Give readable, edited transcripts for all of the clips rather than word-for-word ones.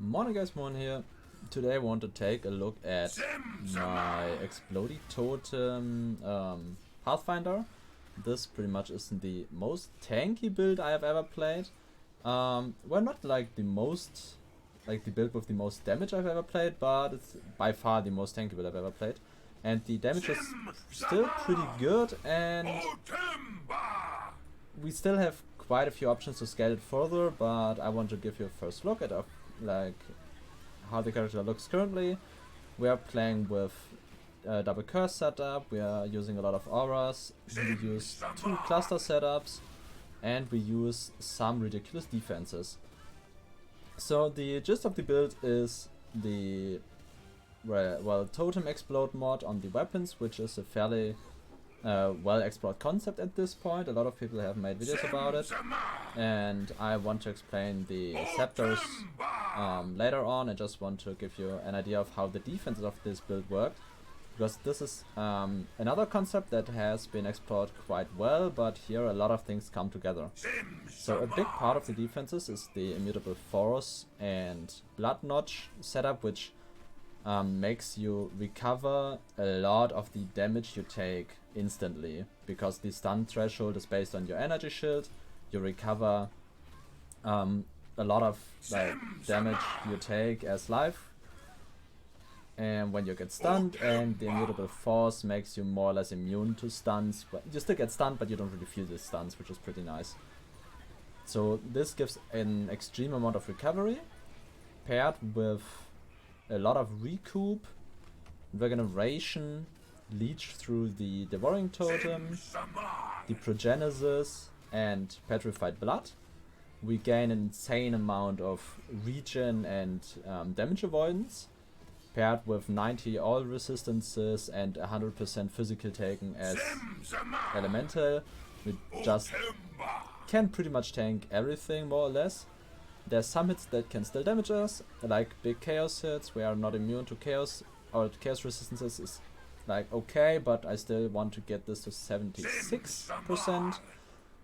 Morning guys, Moorhuhn here. Today I want to take a look at my Explodi Totem Pathfinder. This pretty much is the most tanky build I have ever played. Well, not like the most, like the build with the most damage I've ever played, but it's by far the most tanky build I've ever played. And the damage is still pretty good, and we still have quite a few options to scale it further, but I want to give you a first look at like how the character looks currently. We are playing with a double curse setup, we are using a lot of auras, we use 2 cluster setups, and we use some ridiculous defenses. So the gist of the build is the Totem Explode mod on the weapons, which is a fairly well-explored concept at this point. A lot of people have made videos about it, and I want to explain the scepters later on. I just want to give you an idea of how the defenses of this build work, because this is another concept that has been explored quite well, but here a lot of things come together. So a big part of the defenses is the immutable force and blood notch setup, which makes you recover a lot of the damage you take instantly, because the stun threshold is based on your energy shield. You recover a lot of damage you take as life and when you get stunned, and the immutable force makes you more or less immune to stuns. But you still get stunned, but you don't really feel the stuns, which is pretty nice. So this gives an extreme amount of recovery, paired with a lot of recoup, regeneration, leech through the devouring totem, the progenesis, and petrified blood. We gain an insane amount of regen and damage avoidance, paired with 90 all resistances and 100% physical taken as elemental. We just can pretty much tank everything more or less. There's some hits that can still damage us, like big chaos hits. We are not immune to chaos, or chaos resistances is like okay, but I still want to get this to 76%.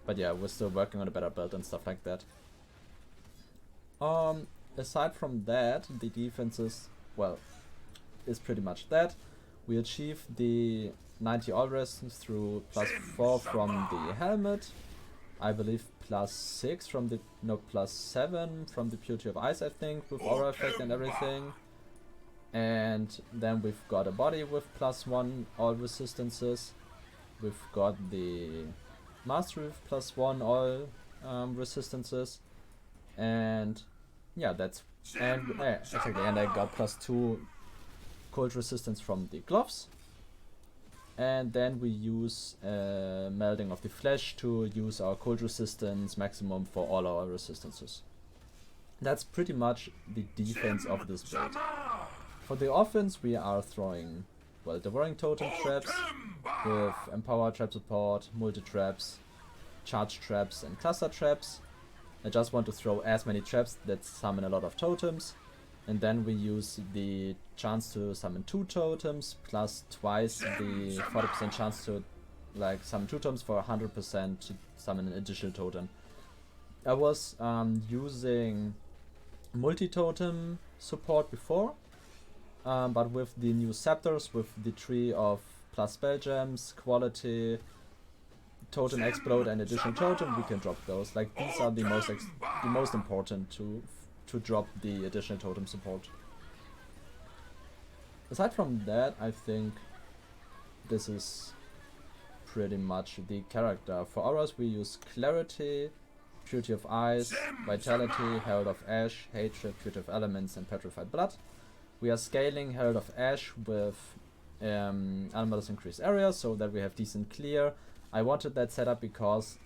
But yeah, we're still working on a better build and stuff like that. Aside from that, the defenses, well, is pretty much that. We achieve the 90 all resistance through +4 from the helmet. I believe +6 from the, no, +7 from the Purity of Ice, I think, with aura effect and everything. And then we've got a body with +1 all resistances. We've got the mastery with +1 all resistances. And yeah, that's, and exactly, and I got +2 cold resistance from the gloves. And then we use Melding of the Flesh to use our cold resistance maximum for all our resistances. That's pretty much the defense of this build. For the offense, we are throwing, well, devouring totem traps with empower trap support, multi-traps, charge traps, and cluster traps. I just want to throw as many traps that summon a lot of totems. And then we use the chance to summon 2 totems, plus twice the 40% chance to summon 2 totems for 100% to summon an additional totem. I was using multi-totem support before, but with the new scepters, with the tree of plus spell gems, quality, totem explode, and additional totem, we can drop those. Like, these are the most important to drop the additional totem support. Aside from that, I think this is pretty much the character. For auras, we use Clarity, Purity of Ice, Vitality, Herald of Ash, Hatred, Purity of Elements, and Petrified Blood. We are scaling Herald of Ash with Anomalous Increased Area, so that we have decent clear. I wanted that setup because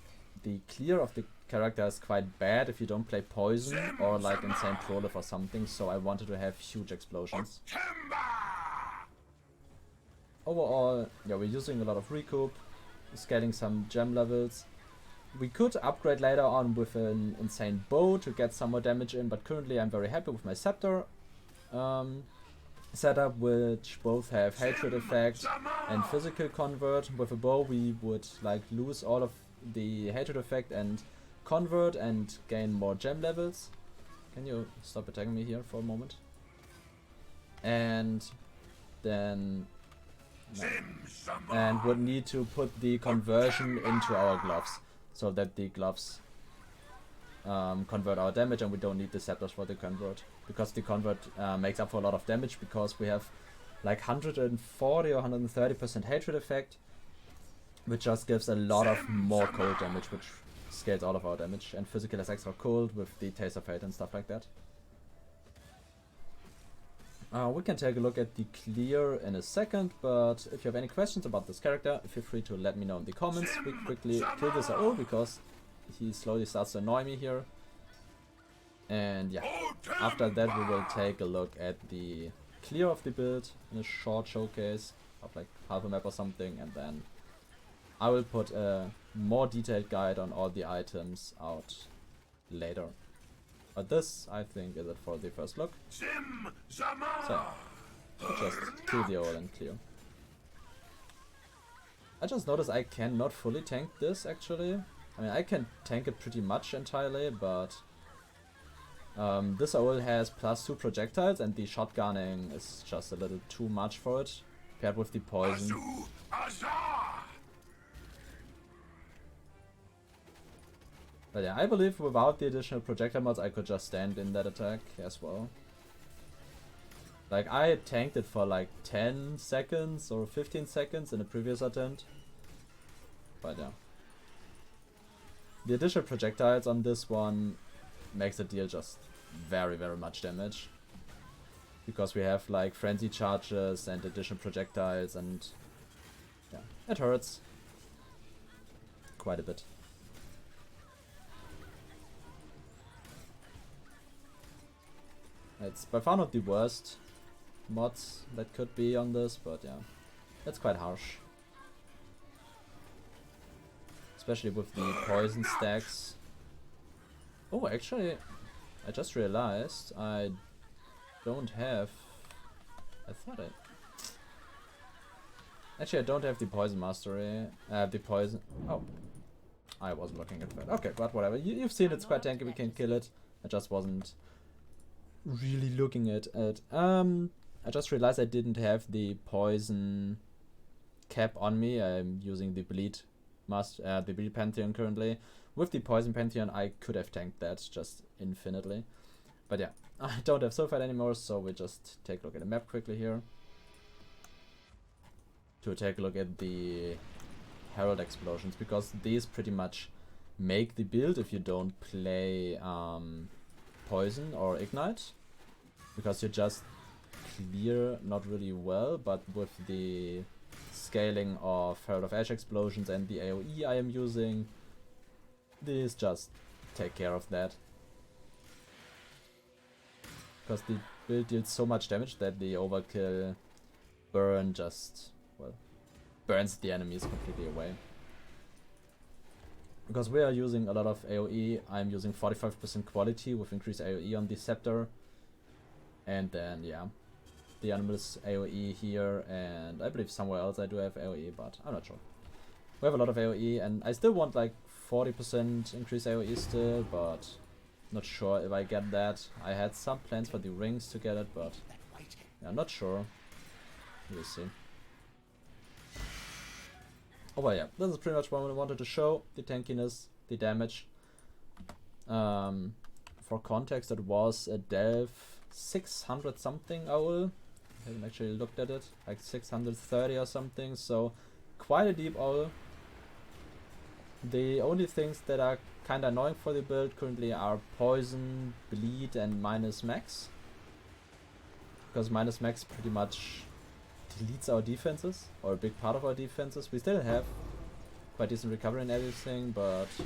the clear of the character is quite bad if you don't play poison or like insane prolif or something, so I wanted to have huge explosions. Overall, yeah, we're using a lot of recoup, scaling some gem levels. We could upgrade later on with an insane bow to get some more damage in, but currently I'm very happy with my scepter setup, which both have hatred effect and physical convert. With a bow we would lose all of the hatred effect and convert and gain more gem levels. can you stop attacking me here for a moment? And then... No. And would need to put the conversion into our gloves, so that the gloves convert our damage and we don't need the scepters for the convert. Because the convert makes up for a lot of damage, because we have like 140 or 130% hatred effect, which just gives a lot of more cold damage, which scales all of our damage, and physical has extra cold with the Taste of Fate and stuff like that. We can take a look at the clear in a second, but if you have any questions about this character, feel free to let me know in the comments. We quickly kill this AO because he slowly starts to annoy me here. And yeah, after that we will take a look at the clear of the build in a short showcase of like half a map or something, and then I will put a more detailed guide on all the items out later. But this, I think, is it for the first look. So, just kill the AO and clear. I just noticed I cannot fully tank this, actually. I mean, I can tank it pretty much entirely, but this AO has +2 projectiles, and the shotgunning is just a little too much for it, paired with the poison. But yeah, I believe without the additional projectile mods I could just stand in that attack as well. Like, I tanked it for like 10 seconds or 15 seconds in a previous attempt. But yeah. The additional projectiles on this one makes it deal just very, very much damage. Because we have like frenzy charges and additional projectiles, and yeah, it hurts quite a bit. It's by far not the worst mods that could be on this, but yeah, it's quite harsh. Especially with the poison stacks. Oh, actually, I just realized I don't have... Actually, I don't have the poison mastery. The poison... Oh. I wasn't looking at that. Okay, but whatever. You've seen it's quite tanky, we can kill it. I just wasn't really looking at it. I just realized I didn't have the poison cap on me. I'm using the bleed the bleed Pantheon currently. With the poison Pantheon I could have tanked that just infinitely. But yeah, I don't have Sulfite anymore, so we just take a look at the map quickly here. To take a look at the Herald explosions, because these pretty much make the build if you don't play poison or ignite, because you just clear not really well, but with the scaling of Herald of Ash explosions and the AoE I am using, these just take care of that. Because the build deals so much damage that the overkill burn just, well, burns the enemies completely away. Because we are using a lot of AoE, I'm using 45% quality with increased AoE on the scepter. And then, yeah, the animals AoE here, and I believe somewhere else I do have AoE, but I'm not sure. We have a lot of AoE, and I still want like 40% increased AoE still, but not sure if I get that. I had some plans for the rings to get it, but yeah, I'm not sure. We'll see. Oh, well, yeah, this is pretty much what I wanted to show. The tankiness, the damage. For context, it was a Delve 600 something owl. I haven't actually looked at it. Like 630 or something, so quite a deep owl. The only things that are kinda annoying for the build currently are poison, bleed, and minus max. Because minus max pretty much deletes our defenses, or a big part of our defenses. We still have quite decent recovery and everything, but yeah,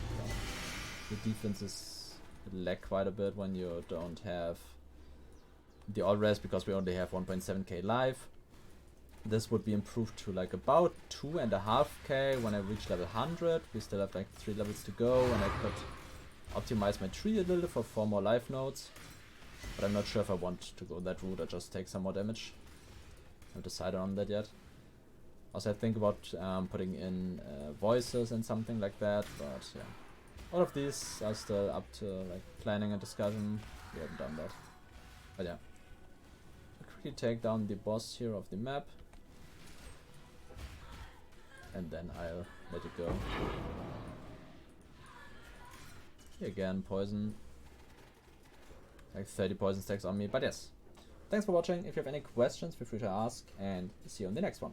the defenses lag quite a bit when you don't have the all res, because we only have 1.7k life. This would be improved to like about 2.5k when I reach level 100. We still have like 3 levels to go, and I could optimize my tree a little for 4 more life nodes. But I'm not sure if I want to go that route or just take some more damage. I haven't decided on that yet. Also, I think about putting in voices and something like that, but yeah. All of these are still up to like planning and discussion. we haven't done that. But yeah. I'll quickly take down the boss here of the map. And then I'll let it go. Here again, poison. Like 30 poison stacks on me, but yes. Thanks for watching. If you have any questions, feel free to ask, and see you on the next one.